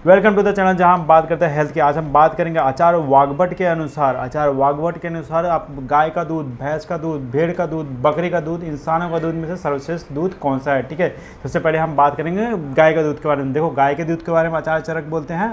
Welcome to the channel जहां हम बात करते हैं हेल्थ की। आज हम बात करेंगे आचार्य वाग्भट के अनुसार। आप गाय का दूध, भैंस का दूध, भेड़ का दूध, बकरी का दूध, इंसानों का दूध में से सर्वश्रेष्ठ दूध कौन सा है। ठीक है, सबसे पहले हम बात करेंगे गाय का दूध के बारे में। देखो, गाय के दूध के बारे में आचार्य चरक बोलते हैं,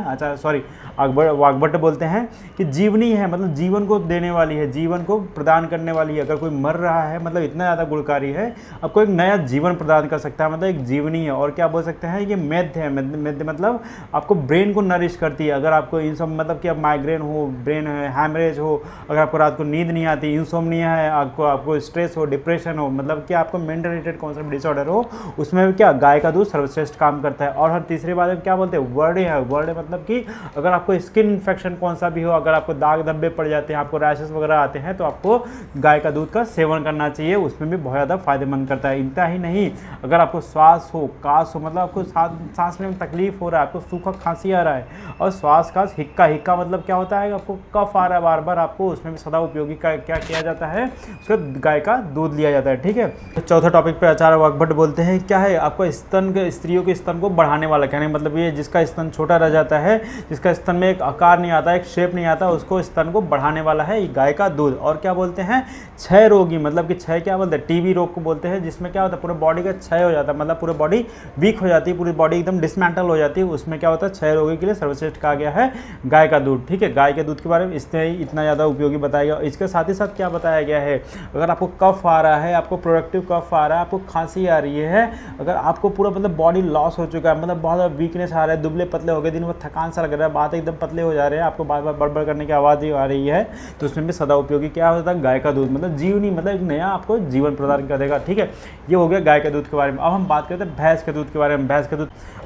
वाग्भट बोलते हैं कि जीवनी है, मतलब जीवन को देने वाली है, जीवन को प्रदान करने वाली है। अगर कोई मर रहा है, मतलब इतना ज़्यादा गुणकारी है, आपको एक नया जीवन प्रदान कर सकता है, मतलब एक जीवनी है। और क्या बोल सकते हैं, ये मेद है। मेद मतलब आपको ब्रेन को नरिश करती है। अगर आपको इन सब मतलब कि अब माइग्रेन हो, ब्रेन हैमरेज हो, अगर आपको रात को नींद नहीं आती, इंसोम्निया है, आपको स्ट्रेस हो, डिप्रेशन हो, मतलब कि आपको मेंटल रिलेटेड कौन सा डिसऑर्डर हो, उसमें भी क्या गाय का दूध सर्वश्रेष्ठ काम करता है। और हर तीसरी बात में क्या बोलते हैं, वर्ड है। वर्ड मतलब कि अगर आपको स्किन इन्फेक्शन कौन सा भी हो, अगर आपको दाग धब्बे पड़ जाते हैं, आपको रैशेस वगैरह आते हैं, तो आपको गाय का दूध का सेवन करना चाहिए। उसमें भी बहुत ज़्यादा फायदेमंद करता है। इतना ही नहीं, अगर आपको श्वास हो, काश हो, मतलब आपको सांस लेने में तकलीफ हो रहा है, आपको सूखा खांसी आ रहा है, और श्वास का हिक्का मतलब क्या होता है, आपको कफ आ रहा है बार बार, आपको उसमें भी सदा उपयोगी क्या किया जाता है, उसका गाय का दूध लिया जाता है। ठीक है, तो चौथा टॉपिक पे आचार्य वाग्भट बोलते हैं क्या है, आपको स्त्रियों के स्तन को बढ़ाने वाला, कहने मतलब ये जिसका स्तन छोटा रह जाता है, जिसका स्तन में एक आकार नहीं आता, एक शेप नहीं आता, उसको स्तन को बढ़ाने वाला है गाय का दूध। और क्या बोलते हैं, क्षय रोगी, मतलब कि क्षय क्या बोलते हैं, टीबी रोग को बोलते हैं, जिसमें क्या होता है, पूरे बॉडी का क्षय हो जाता है, मतलब पूरी बॉडी वीक हो जाती है, पूरी बॉडी एकदम डिसमेंटल हो जाती है। उसमें क्या होता है, क्षय रोगी के लिए सर्वश्रेष्ठ कहा गया है गाय का दूध। ठीक है, गाय के दूध के बारे में इसने इतना ज़्यादा उपयोगी बताया गया। इसके साथ ही साथ क्या बताया गया है, अगर आपको कफ आ रहा है, आपको प्रोडक्टिव कफ आ रहा है, आपको खांसी आ रही है, अगर आपको पूरा मतलब बॉडी लॉस हो चुका है, मतलब बहुत ज़्यादा वीकनेस आ रहा है, दुबले पतले हो गए, दिन भर थकान सा लग रहा है, बात एकदम पतले हो जा रहे हैं, आपको बार बार बड़बड़ करने की आवाज़ ही आ रही है, तो उसमें भी सदा उपयोगी क्या होता है, गाय का दूध। मतलब जीवनी, मतलब एक नया आपको जीवन प्रदान करेगा। ठीक है, ये हो गया गाय के दूध के बारे में। अब हम बात करते हैं भैंस के दूध के बारे में।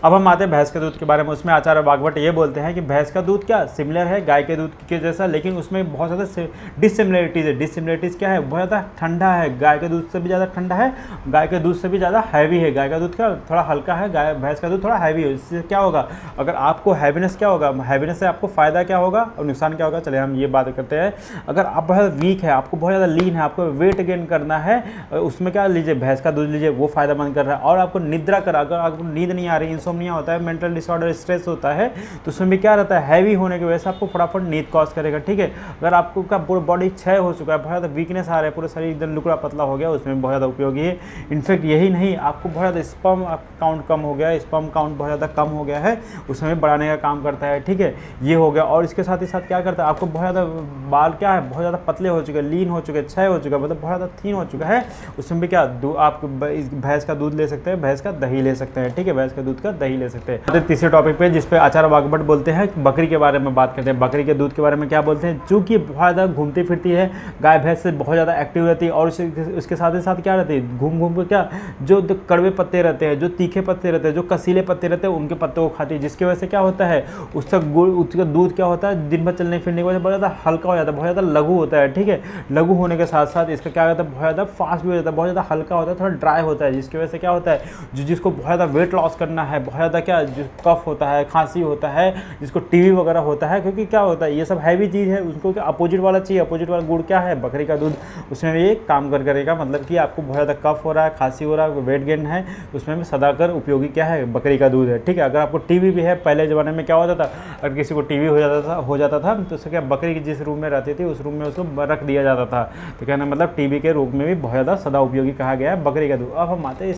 अब हम आते हैं भैंस के दूध के बारे में। उसमें आचार्य वाग्भट ये बोलते हैं कि भैंस का दूध क्या सिमिलर है गाय के दूध के जैसा, लेकिन उसमें बहुत ज़्यादा डिसिमिलरिटीज़ है। डिसिमिलरिटीज़ क्या है, बहुत ज़्यादा ठंडा है, गाय के दूध से भी ज़्यादा ठंडा है, गाय के दूध से भी ज़्यादा हैवी है। गाय का दूध क्या थोड़ा हल्का है, भैंस का दूध थोड़ा हैवी है। इससे क्या होगा, अगर आपको हैवीनेस क्या होगा, हैवीनेस से आपको फ़ायदा क्या होगा और नुकसान क्या होगा, चले हम ये बात करते हैं। अगर आप बहुत वीक है, आपको बहुत ज़्यादा लीन है, आपको वेट गेन करना है, उसमें क्या लीजिए, भैंस का दूध लीजिए, वो फायदेमंद कर रहा है। और आपको निद्रा कर, अगर आपको नींद नहीं आ रही, इंसोम्निया होता है, मेंटल डिसऑर्डर, स्ट्रेस होता है, तो उसमें भी क्या रहता है, हैवी होने की वजह से आपको फटाफट नींद कॉज करेगा। ठीक है, अगर आपको का पूरा बॉडी क्षय हो चुका है, बहुत ज़्यादा वीकनेस आ रहा है, पूरा शरीर एकदम लुकड़ा पतला हो गया, उसमें बहुत ज़्यादा उपयोगी है। इनफैक्ट यही नहीं, आपको बहुत ज़्यादा स्पर्म काउंट कम हो गया, स्पर्म काउंट बहुत ज़्यादा कम हो गया है, उसमें भी बढ़ाने का काम करता है। ठीक है, ये हो गया। और इसके साथ ही साथ क्या करता है, आपको बहुत ज़्यादा बाल क्या है, बहुत ज़्यादा पतले हो चुके, लीन हो चुके, क्षय हो चुका, मतलब बहुत ज़्यादा थीन हो चुका है, उसमें भी क्या आप भैंस का दूध ले सकते हैं, भैंस का दही ले सकते हैं। ठीक है, भैंस का दूध का दही ले सकते हैं। तीसरे टॉपिक पे जिस पे आचार्य वाग्भट बोलते हैं बकरी के बारे में बात करते हैं। बकरी के दूध के बारे में क्या बोलते हैं, चूँकि बहुत ज़्यादा घूमती फिरती है, गाय भैंस से बहुत ज़्यादा एक्टिव रहती है, और उसके साथ ही साथ क्या रहती है, घूम के क्या जो कड़वे पत्ते रहते हैं, जो तीखे पत्ते रहते हैं, जो कसीले पत्ते रहते हैं, उनके पत्तों को खाती है, जिसकी वजह से क्या होता है, उसका दूध क्या होता है, दिन भर चलने फिरने की वजह से बहुत ज़्यादा हल्का हो जाता है, बहुत ज़्यादा लघु होता है। ठीक है, लघु होने के साथ साथ इसका क्या होता है, बहुत ज़्यादा फास्ट भी हो जाता है, बहुत ज़्यादा हल्का होता है, थोड़ा ड्राई होता है, जिसकी वजह से क्या होता है, जिसको बहुत ज़्यादा वेट लॉस करना है, बहुत ज़्यादा क्या कफ होता है, खांसी होता है, जिसको टीबी वगैरह होता है, क्योंकि क्या होता है, ये सब हैवी चीज़ है, उसको क्या अपोजिट वाला चाहिए। अपोजिट वाला गुड़ क्या है, बकरी का दूध, उसमें भी ये काम करेगा। मतलब कि आपको बहुत ज़्यादा कफ हो रहा है, खांसी हो रहा है, वेट गेन है, उसमें भी सदाकर उपयोगी क्या है, बकरी का दूध है। ठीक है, अगर आपको टीबी भी है, पहले ज़माने में क्या होता था, अगर किसी को टीबी हो जाता था तो उससे क्या, बकरी की जिस रूम में रहती थी उस रूम में उसको रख दिया जाता था। तो कहना मतलब टीबी के रोग में भी बहुत ज़्यादा सदा उपयोगी कहा गया है बकरी का दूध। अब हम आते हैं